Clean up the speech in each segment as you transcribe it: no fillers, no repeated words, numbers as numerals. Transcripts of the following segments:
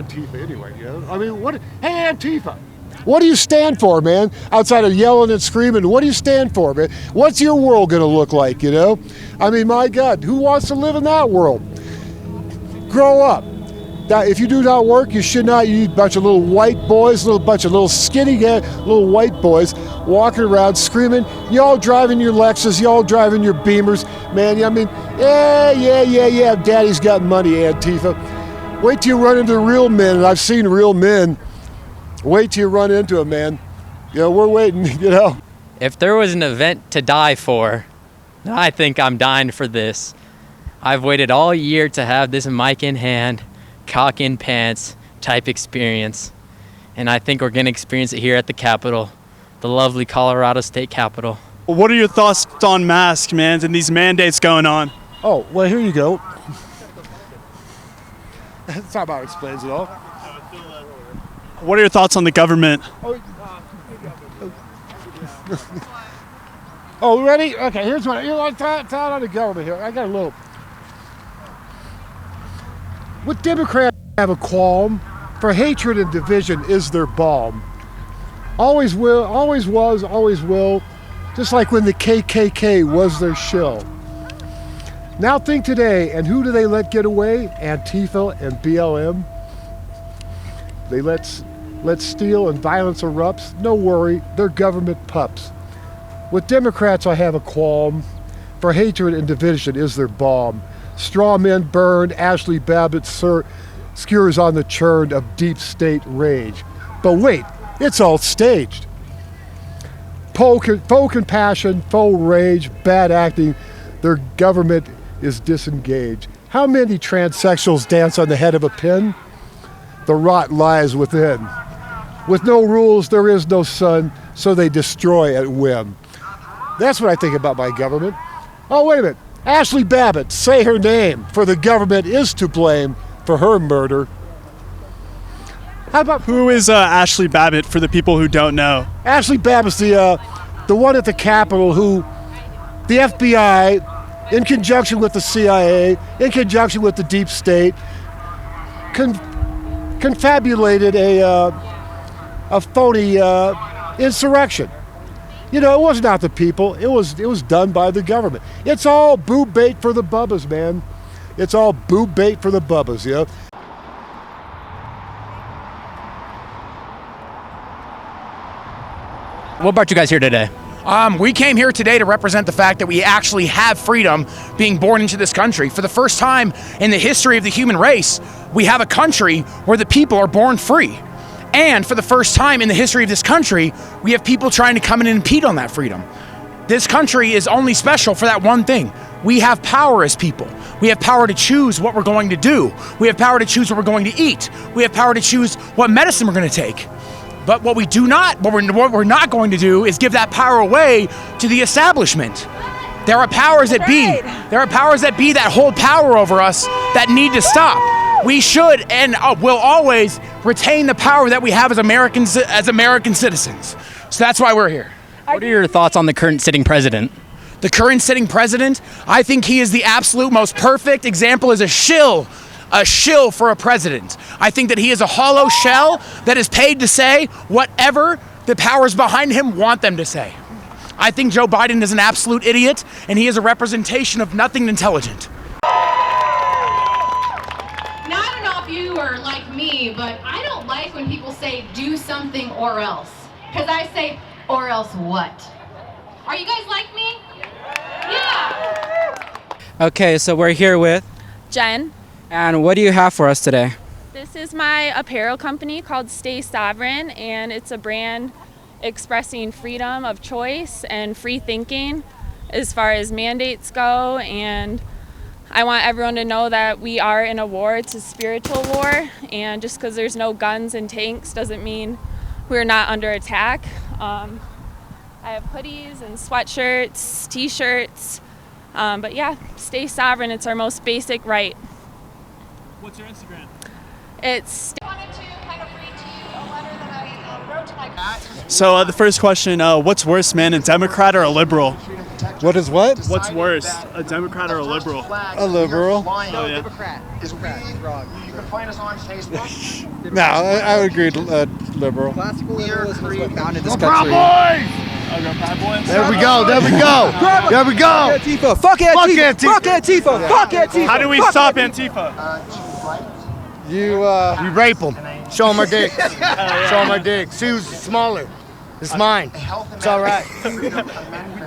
Antifa anyway, you know? I mean, hey, Antifa, what do you stand for, man? Outside of yelling and screaming, what do you stand for, man? What's your world going to look like, you know? I mean, my God, who wants to live in that world? Grow up. If you do not work, you should not. You bunch of little white boys, bunch of little skinny little white boys walking around screaming. Y'all driving your Lexus, y'all driving your Beamers, man. I mean, yeah. Daddy's got money, Antifa. Wait till you run into real men, and I've seen real men. Wait till you run into them, man. You know, we're waiting. You know. If there was an event to die for, I think I'm dying for this. I've waited all year to have this mic in hand, cock in pants type experience. And I think we're going to experience it here at the Capitol, the lovely Colorado State Capitol. What are your thoughts on masks, man, and these mandates going on? Oh, well, here you go. That's not about explains it all. What are your thoughts on the government? Oh, ready? Okay, here's what I thought on the government here. I got a little. What Democrats have a qualm for hatred and division is their balm. Always will, always was, always will. Just like when the KKK was their shill. Now think today, and who do they let get away? Antifa and BLM. They let steel and violence erupts. No worry, they're government pups. With Democrats, I have a qualm. For hatred and division is their balm. Straw men burn, Ashley Babbitt skewers on the churn of deep state rage. But wait, it's all staged. Faux compassion, faux rage, bad acting, their government is disengaged. How many transsexuals dance on the head of a pin? The rot lies within. With no rules, there is no sun, so they destroy at whim. That's what I think about my government. Oh, wait a minute. Ashley Babbitt, say her name, for the government is to blame for her murder. How about who is Ashley Babbitt for the people who don't know? Ashley Babbitt's the one at the Capitol who the FBI, in conjunction with the CIA, in conjunction with the deep state, confabulated a phony insurrection. You know, it was not the people. It was done by the government. It's all boob bait for the bubbas, man. It's all boob bait for the bubbas, you know. What brought you guys here today? We came here today to represent the fact that we actually have freedom being born into this country. For the first time in the history of the human race, we have a country where the people are born free. And for the first time in the history of this country, we have people trying to come in and impede on that freedom. This country is only special for that one thing. We have power as people. We have power to choose what we're going to do. We have power to choose what we're going to eat. We have power to choose what medicine we're going to take. But what we're not going to do is give that power away to the establishment. There are powers that be. There are powers that be that hold power over us that need to stop. We should and will always retain the power that we have as American citizens. So that's why we're here. What are your thoughts on the current sitting president? The current sitting president, I think he is the absolute most perfect example as a shill for a president. I think that he is a hollow shell that is paid to say whatever the powers behind him want them to say. I think Joe Biden is an absolute idiot, and he is a representation of nothing intelligent. Now, I don't know if you are like me, but I don't like when people say do something or else. Because I say, or else what? Are you guys like me? Yeah. Okay, so we're here with Jen. And what do you have for us today? This is my apparel company called Stay Sovereign, and it's a brand expressing freedom of choice and free thinking as far as mandates go. And I want everyone to know that we are in a war. It's a spiritual war, and just because there's no guns and tanks doesn't mean we're not under attack. I have hoodies and sweatshirts, t-shirts, but yeah, stay sovereign. It's our most basic right. What's your Instagram? It's So the first question, what's worse, man, a Democrat or a liberal? What is what? What's worse, a Democrat or a liberal? A liberal. Oh, yeah. Democrat. You can find us on Facebook. No, I would agree. Liberal. Classical liberalism is what founded this Go country. There we go. There we go. There we go. Antifa. Fuck Antifa. Fuck Antifa. Fuck Antifa. How do we stop Antifa? We rape them. Show them our dicks. Show them our dicks. See who's smaller. It's mine. It's all right. We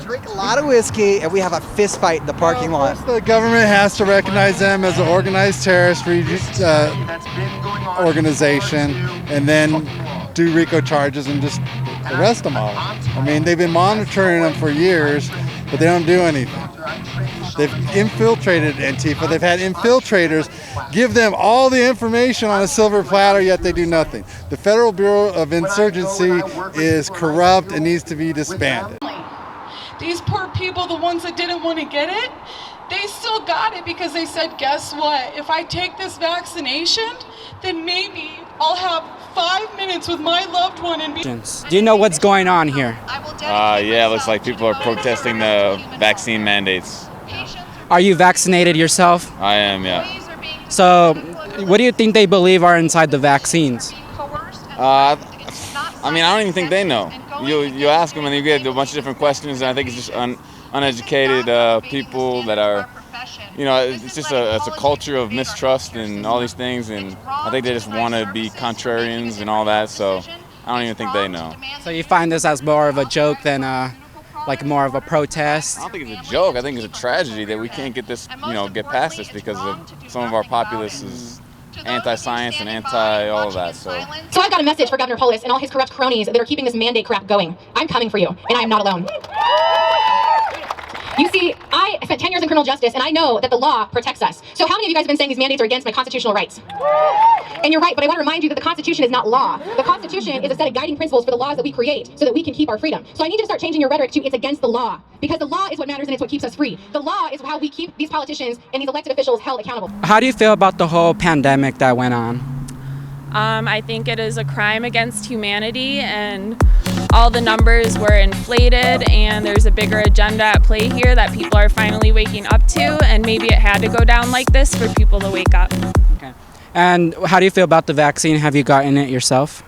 drink a lot of whiskey and we have a fist fight in the parking lot. The government has to recognize them as an organized terrorist organization and then do RICO charges and just arrest them all. I mean, they've been monitoring them for years, but they don't do anything. They've infiltrated Antifa. They've had infiltrators give them all the information on a silver platter, yet they do nothing. The Federal Bureau of Insurgency is corrupt and needs to be disbanded. These poor people, the ones that didn't want to get it, they still got it because they said, guess what? If I take this vaccination, then maybe I'll have 5 minutes with my loved one and be... Do you know what's going on here? Yeah, it looks like people are protesting the vaccine mandates. Are you vaccinated yourself? I am, yeah. So, what do you think they believe are inside the vaccines? I mean, I don't even think they know. You ask them and you get a bunch of different questions, and I think it's just uneducated people that are, you know, it's just it's a culture of mistrust and all these things, and I think they just want to be contrarians and all that, so I don't even think they know. So you find this as more of a joke than like more of a protest? I don't think it's a joke. I think it's a tragedy that we can't get this, you know, get past this because of some of our populace is anti-science and anti all of that. So I've got a message for Governor Polis and all his corrupt cronies that are keeping this mandate crap going. I'm coming for you, and I am not alone. You see, I spent 10 years in criminal justice, and I know that the law protects us. So how many of you guys have been saying these mandates are against my constitutional rights? And you're right, but I want to remind you that the Constitution is not law. The Constitution is a set of guiding principles for the laws that we create so that we can keep our freedom. So I need you to start changing your rhetoric to it's against the law, because the law is what matters and it's what keeps us free. The law is how we keep these politicians and these elected officials held accountable. How do you feel about the whole pandemic that went on? I think it is a crime against humanity, and all the numbers were inflated, and there's a bigger agenda at play here that people are finally waking up to, and maybe it had to go down like this for people to wake up. Okay. And how do you feel about the vaccine? Have you gotten it yourself?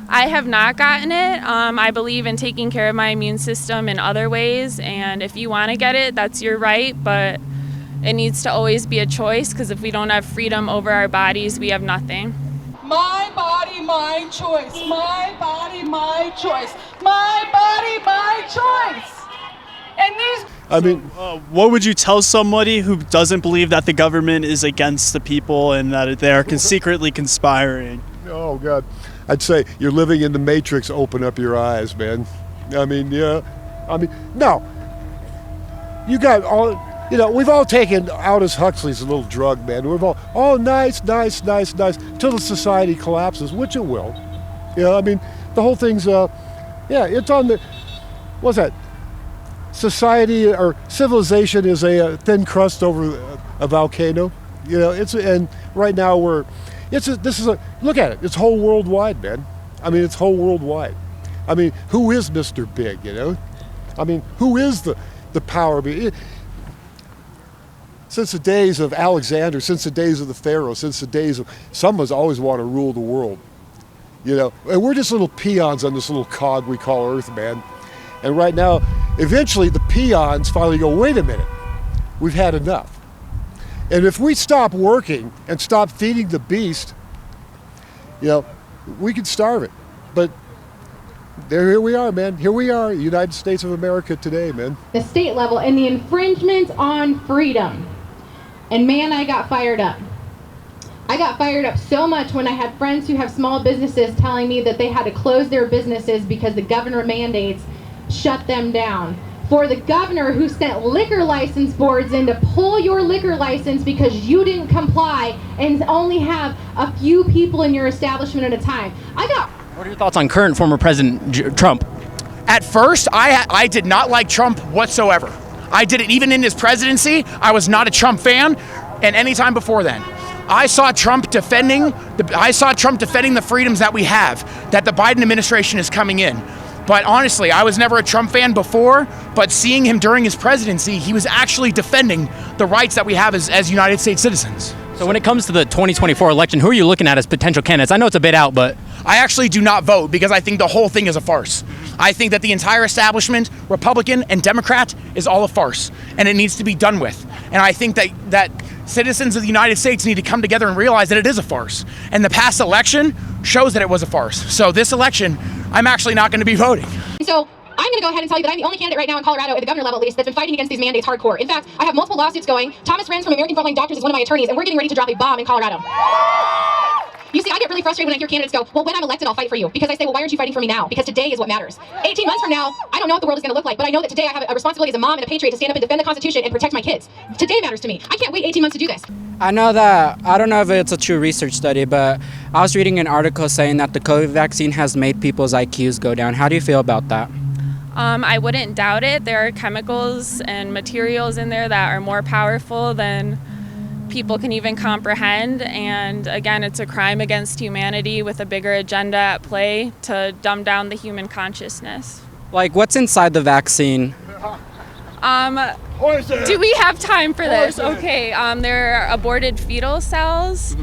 I have not gotten it. I believe in taking care of my immune system in other ways, and if you want to get it, that's your right, but it needs to always be a choice, because if we don't have freedom over our bodies, we have nothing. My body, my choice. My body, my choice. My body, my choice. And these... I mean, what would you tell somebody who doesn't believe that the government is against the people and that they are secretly conspiring? Oh, God. I'd say you're living in the Matrix. Open up your eyes, man. I mean, yeah. I mean, no. You got all... You know, we've all taken Aldous Huxley's little drug, man. We've all, oh, nice, till the society collapses, which it will. You know, I mean, the whole thing's, it's on the, what's that? Society or civilization is a thin crust over a volcano. You know, and right now look at it. It's whole worldwide, man. I mean, it's whole worldwide. I mean, who is Mr. Big, you know? I mean, who is the power? Since the days of Alexander, since the days of the Pharaoh, since the days of, someone's always want to rule the world. You know, and we're just little peons on this little cog we call Earth, man. And right now, eventually the peons finally go, wait a minute, we've had enough. And if we stop working and stop feeding the beast, you know, we could starve it. But here we are, man. Here we are, United States of America today, man. The state level and the infringements on freedom. And man, I got fired up. I got fired up so much when I had friends who have small businesses telling me that they had to close their businesses because the governor mandates shut them down. For the governor who sent liquor license boards in to pull your liquor license because you didn't comply and only have a few people in your establishment at a time. What are your thoughts on current former President Trump? At first, I did not like Trump whatsoever. I didn't, even in his presidency, I was not a Trump fan, and any time before then. I saw Trump defending the freedoms that we have, that the Biden administration is coming in. But honestly, I was never a Trump fan before, but seeing him during his presidency, he was actually defending the rights that we have as United States citizens. So when it comes to the 2024 election, who are you looking at as potential candidates? I know it's a bit out, but I actually do not vote because I think the whole thing is a farce. I think that the entire establishment, Republican and Democrat, is all a farce, and it needs to be done with. And I think that citizens of the United States need to come together and realize that it is a farce. And the past election shows that it was a farce. So this election, I'm actually not going to be voting. So I'm going to go ahead and tell you that I'm the only candidate right now in Colorado at the governor level at least that's been fighting against these mandates hardcore. In fact, I have multiple lawsuits going. Thomas Renz from American Frontline Doctors is one of my attorneys, and we're getting ready to drop a bomb in Colorado. You see, I get really frustrated when I hear candidates go, well, when I'm elected, I'll fight for you. Because I say, well, why aren't you fighting for me now? Because today is what matters. 18 months from now, I don't know what the world is going to look like, but I know that today I have a responsibility as a mom and a patriot to stand up and defend the Constitution and protect my kids. Today matters to me. I can't wait 18 months to do this. I know that, I don't know if it's a true research study, but I was reading an article saying that the COVID vaccine has made people's IQs go down. How do you feel about that? I wouldn't doubt it. There are chemicals and materials in there that are more powerful than people can even comprehend, and again, it's a crime against humanity with a bigger agenda at play to dumb down the human consciousness. Like, what's inside the vaccine? Do we have time for this? Okay, there are aborted fetal cells,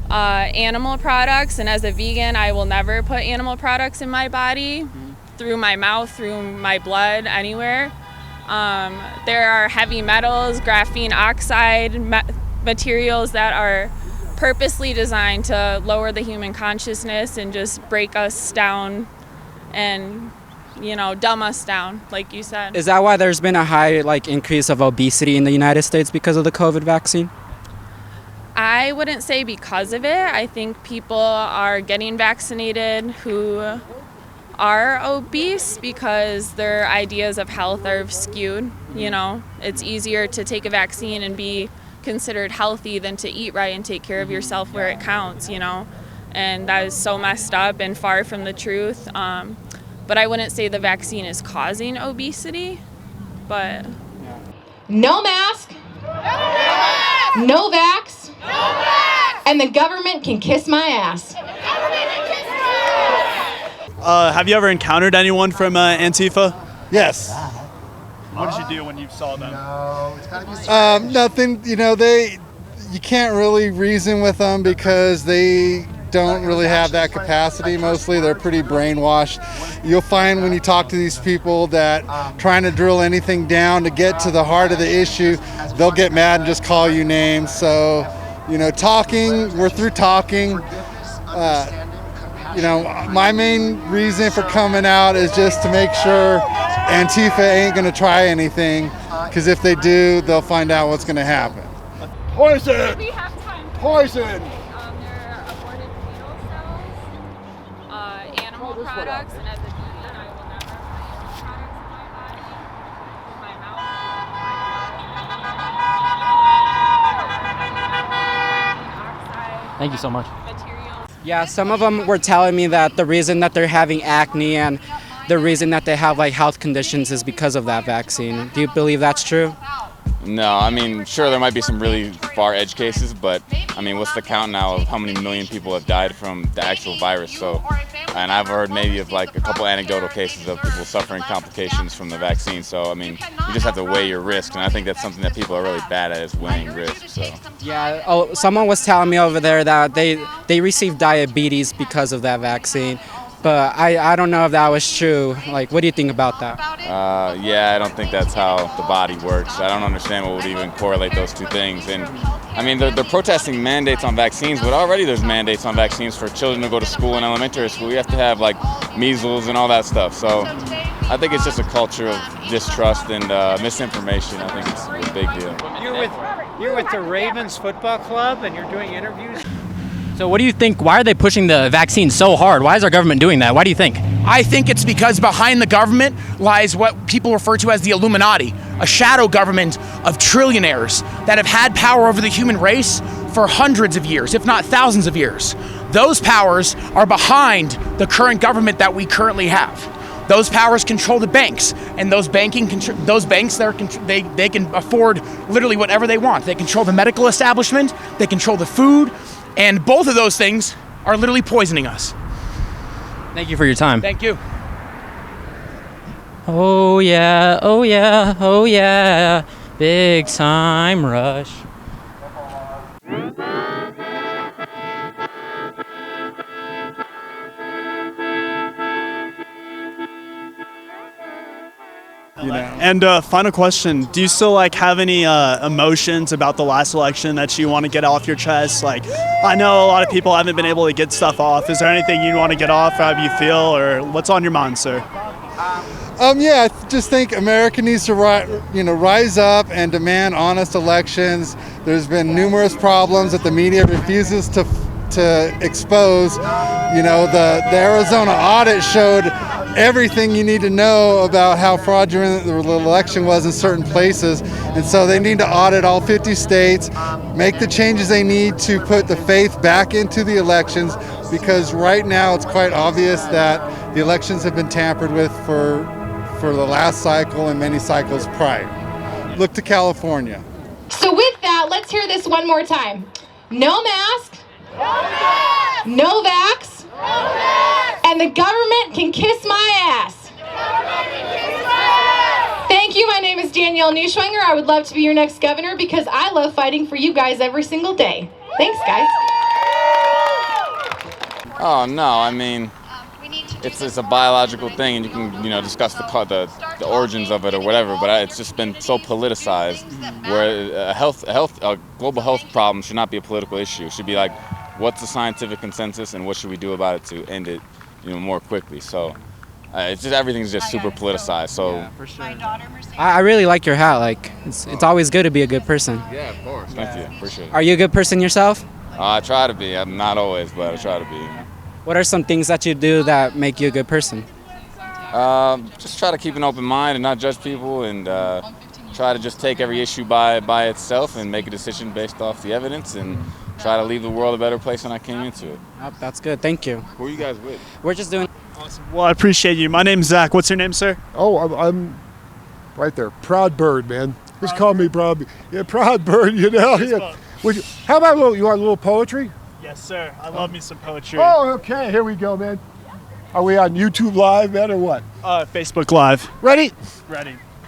animal products, and as a vegan, I will never put animal products in my body, through my mouth, through my blood, anywhere. There are heavy metals, graphene oxide, materials that are purposely designed to lower the human consciousness and just break us down and, dumb us down, like you said. Is that why there's been a high increase of obesity in the United States because of the COVID vaccine? I wouldn't say because of it. I think people are getting vaccinated who are obese because their ideas of health are skewed. It's easier to take a vaccine and be considered healthy than to eat right and take care of yourself where it counts, and that is so messed up and far from the truth. But I wouldn't say the vaccine is causing obesity, but No mask. No vax. And the government can kiss my ass. Have you ever encountered anyone from Antifa? Yes. What did you do when you saw them? Nothing. You can't really reason with them because they don't really have that capacity. Mostly, they're pretty brainwashed. You'll find when you talk to these people that trying to drill anything down to get to the heart of the issue, they'll get mad and just call you names. So, talking. We're through talking. My main reason for coming out is just to make sure Antifa ain't going to try anything, because if they do, they'll find out what's going to happen. Poison! we have time. Poison! There are aborted fetal cells, animal products, and as a vegan, I will never put animal products in my body, in my mouth. thank you so much. Yeah, some of them were telling me that the reason that they're having acne and the reason that they have health conditions is because of that vaccine. Do you believe that's true? No, sure, there might be some really far-edge cases, but, what's the count now of how many million people have died from the actual virus? So, and I've heard maybe of a couple anecdotal cases of people suffering complications from the vaccine. So, you just have to weigh your risks, and I think that's something that people are really bad at, is weighing risks. So. Yeah, someone was telling me over there that they received diabetes because of that vaccine. But I don't know if that was true. What do you think about that? Yeah, I don't think that's how the body works. I don't understand what would even correlate those two things. And they're protesting mandates on vaccines, but already there's mandates on vaccines for children to go to school in elementary school. You have to have measles and all that stuff. So I think it's just a culture of distrust and misinformation. I think it's a big deal. You're with the Ravens football club and you're doing interviews? So what do you think? Why are they pushing the vaccine so hard? Why is our government doing that? Why do you think? I think it's because behind the government lies what people refer to as the Illuminati, a shadow government of trillionaires that have had power over the human race for hundreds of years, if not thousands of years. Those powers are behind the current government that we currently have. Those powers control the banks, and those banks they can afford literally whatever they want. They control the medical establishment, they control the food, and both of those things are literally poisoning us. Thank you for your time. Thank you. Oh yeah, oh yeah, oh yeah, big time rush. You know. And final question: do you still have any emotions about the last election that you want to get off your chest? I know a lot of people haven't been able to get stuff off. Is there anything you want to get off? How you feel, or what's on your mind, sir? Yeah, I just think America needs to rise up and demand honest elections. There's been numerous problems that the media refuses to expose. The Arizona audit showed everything you need to know about how fraudulent the election was in certain places, and so they need to audit all 50 states, make the changes they need to put the faith back into the elections, because right now it's quite obvious that the elections have been tampered with for the last cycle and many cycles prior. Look to California. So with that, let's hear this one more time. No mask. No vax. And the government can kiss my ass. Thank you. My name is Danielle Neuschwanger. I would love to be your next governor because I love fighting for you guys every single day. Thanks, guys. Oh no, I mean, it's a biological thing, and you can discuss the origins of it or whatever. But it's just been so politicized, where a global health problem should not be a political issue. It should be like, what's the scientific consensus and what should we do about it to end it, more quickly. So it's just everything's just super politicized. So Yeah, for sure. I really like your hat. It's always good to be a good person. yeah, of course. Thank you. Appreciate it. Are you a good person yourself? I try to be. I'm not always, but I try to be. What are some things that you do that make you a good person? Just try to keep an open mind and not judge people, and try to just take every issue by itself and make a decision based off the evidence, and try to leave the world a better place than I came into it. Oh, that's good. Thank you. Who are you guys with? We're just doing. Awesome. Well, I appreciate you. My name's Zach. What's your name, sir? Oh, I'm right there. Proud bird, man. Just call me Proud. Yeah, Proud bird. Yeah. How about you want a little poetry? Yes, sir. I love me some poetry. Oh, okay. Here we go, man. Are we on YouTube Live, man, or what? Facebook Live. Ready? Ready.